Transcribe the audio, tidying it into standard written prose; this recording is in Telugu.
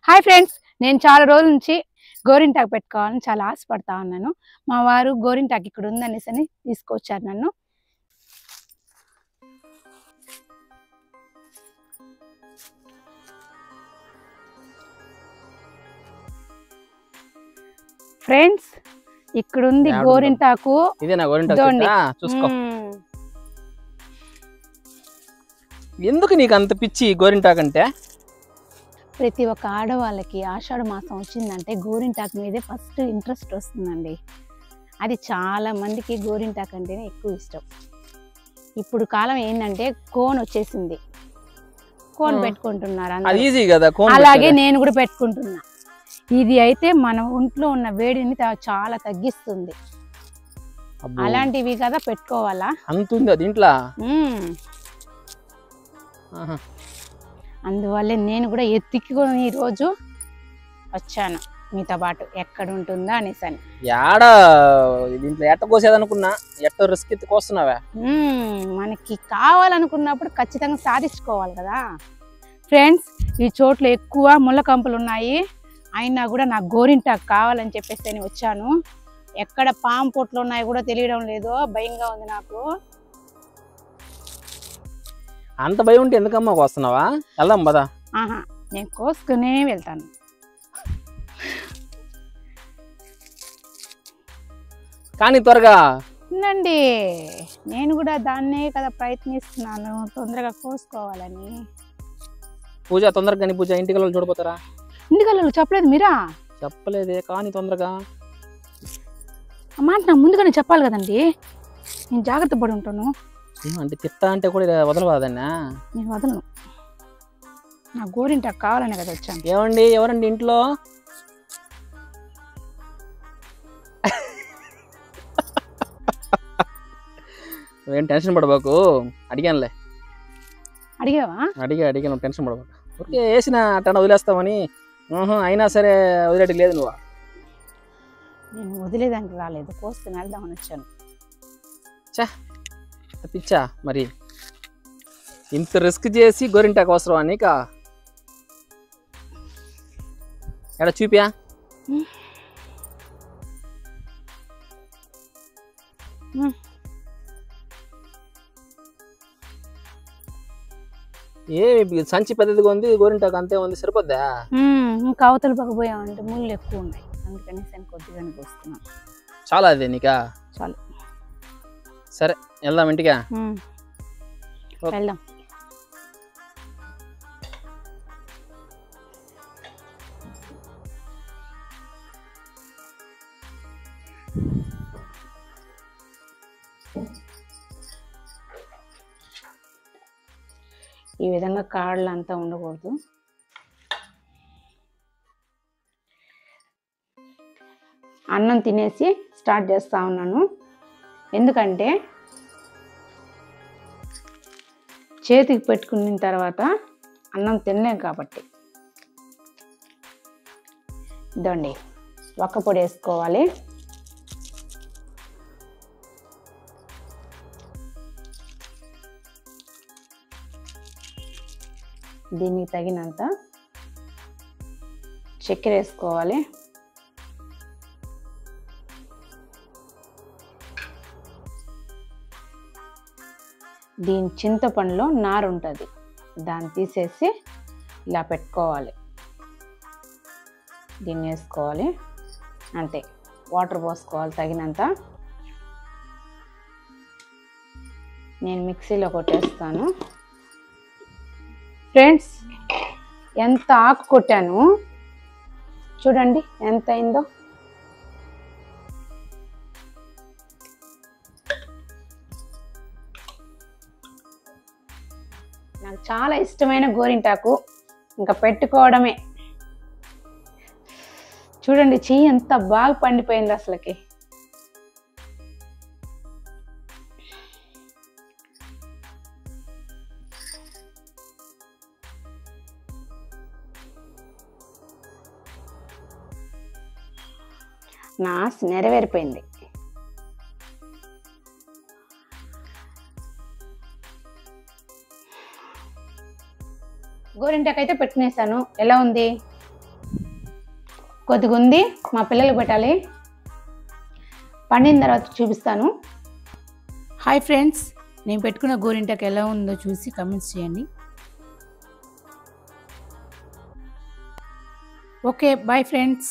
హాయ్ ఫ్రెండ్స్, నేను చాలా రోజుల నుంచి గోరింటాకు పెట్టుకోవాలని చాలా ఆశపడతా ఉన్నాను. మా వారు గోరింటాకు ఇక్కడ ఉందనేసి తీసుకొచ్చారు నన్ను. ఫ్రెండ్స్, ఇక్కడ ఉంది గోరింటాకు. ఇదేనా గోరింటాకు? చూసుకో. ఎందుకు నీకు అంత పిచ్చి గోరింటాకు అంటే? ప్రతి ఒక్క ఆడవాళ్ళకి ఆషాఢ మాసం వచ్చిందంటే గోరింటాకు మీదే ఫస్ట్ ఇంట్రెస్ట్ వస్తుందండి. అది చాలా మందికి గోరింటాకు అంటేనే ఎక్కువ ఇష్టం. ఇప్పుడు కాలం ఏంటంటే కోన్ వచ్చేసింది, కోన్ పెట్టుకుంటున్నారు, అలాగే నేను కూడా పెట్టుకుంటున్నా. ఇది అయితే మన ఒంట్లో ఉన్న వేడిని చాలా తగ్గిస్తుంది. అలాంటివి కదా పెట్టుకోవాలా. అంతుంది దీంట్లో. అందువల్లే నేను కూడా ఎత్తికొని ఈరోజు వచ్చాను మీతో పాటు, ఎక్కడ ఉంటుందా అనేసి. యాడ దీంట్లో ఎట్ట కోసేదనుకున్నా, ఎట్ట రిస్క్ ఎత్తి కోస్తున్నావా? మనకి కావాలనుకున్నప్పుడు ఖచ్చితంగా సాధించుకోవాలి కదా ఫ్రెండ్స్. ఈ చోట్ల ఎక్కువ ముళ్ళ కంపలు ఉన్నాయి, అయినా కూడా నాకు గోరింటాకు కావాలని చెప్పేసి వచ్చాను. ఎక్కడ పాము పొట్లు ఉన్నాయి కూడా తెలియడం లేదు, భయంగా ఉంది నాకు. అంత భయం ఉంటే ఎందుకమ్మా కోస్తున్నావా? వెళ్దాం పదా. నేను కోసుకునే వెళ్తాను. కానీ త్వరగా ఉండండి, నేను కూడా దాన్నే కదా ప్రయత్నిస్తున్నాను, తొందరగా కోసుకోవాలని. పూజ తొందరగా కానీ పూజ ఇంటికి వెళ్ళి చూడపోతారా? ఇంటికి చెప్పలేదు మీరా? చెప్పలేదే, కానీ తొందరగా మాట నాకు ముందుగానే చెప్పాలి కదండి, నేను జాగ్రత్త పడి ఉంటాను. అంటే తిట్టా అంటే కూడా వదలవాదన్నా? నేను వదలను, నా గోరింటాకు కావాలనే కదా వచ్చాను. ఏమండి, ఎవరండి ఇంట్లో? ఏం టెన్షన్ పడబాకు, అడిగానులే. అడిగావా? అడిగాను, టెన్షన్ పడబాకు. ఓకే, వేసిన అట్ట వదిలేస్తామని. అయినా సరే వదిలేటికి లేదు నువ్వు. నేను వదిలేదానికి రాలేదు, కోసుకుని వెళ్దామని వచ్చాను. పిచ్చా మరి, ఇంత రిస్క్ చేసి గోరింటాకు అవసరమా నీకా? ఎక్కడ చూపియా? ఏ సంచి పెద్దదిగా ఉంది, గోరింటాకు అంతే ఉంది, సరిపోద్దా? ఇంకా అవతల పకపోయామంటే ముళ్ళు ఎక్కువ ఉన్నాయి, అందుకని కొద్దిగానే కోస్తున్నాను. చాలా అదే నీకా? చాలు. సరే వెళ్దాం ఇంటికా? వెళ్దాం. ఈ విధంగా కాడలు అంతా ఉండకూడదు. అన్నం తినేసి స్టార్ట్ చేస్తా ఉన్నాను, ఎందుకంటే చేతికి పెట్టుకున్న తర్వాత అన్నం తినలేం కాబట్టి. ఇదండి, వక్క పొడి వేసుకోవాలి. దీనికి తగినంత చక్కెర వేసుకోవాలి. దీని చింతపండులో నారు ఉంటుంది, దాన్ని తీసేసి ఇలా పెట్టుకోవాలి. దీన్ని వేసుకోవాలి, అంతే. వాటర్ పోసుకోవాలి తగినంత. నేను మిక్సీలో కొట్టేస్తాను. ఫ్రెండ్స్, ఎంత ఆకు కొట్టాను చూడండి, ఎంత అయిందో. నాకు చాలా ఇష్టమైన గోరింటాకు, ఇంకా పెట్టుకోవడమే. చూడండి, చెయ్యి ఎంత బాగా పండిపోయింది అసలుకి. నా ఆశ నెరవేరిపోయింది. గోరింటాకు అయితే పెట్టుకునేసాను. ఎలా ఉంది? కొద్దిగా ఉంది, మా పిల్లలకు పెట్టాలి. పండిన తర్వాత చూపిస్తాను. హాయ్ ఫ్రెండ్స్, నేను పెట్టుకున్న గోరింటాకు ఎలా ఉందో చూసి కమెంట్స్ చేయండి. Okay, bye friends.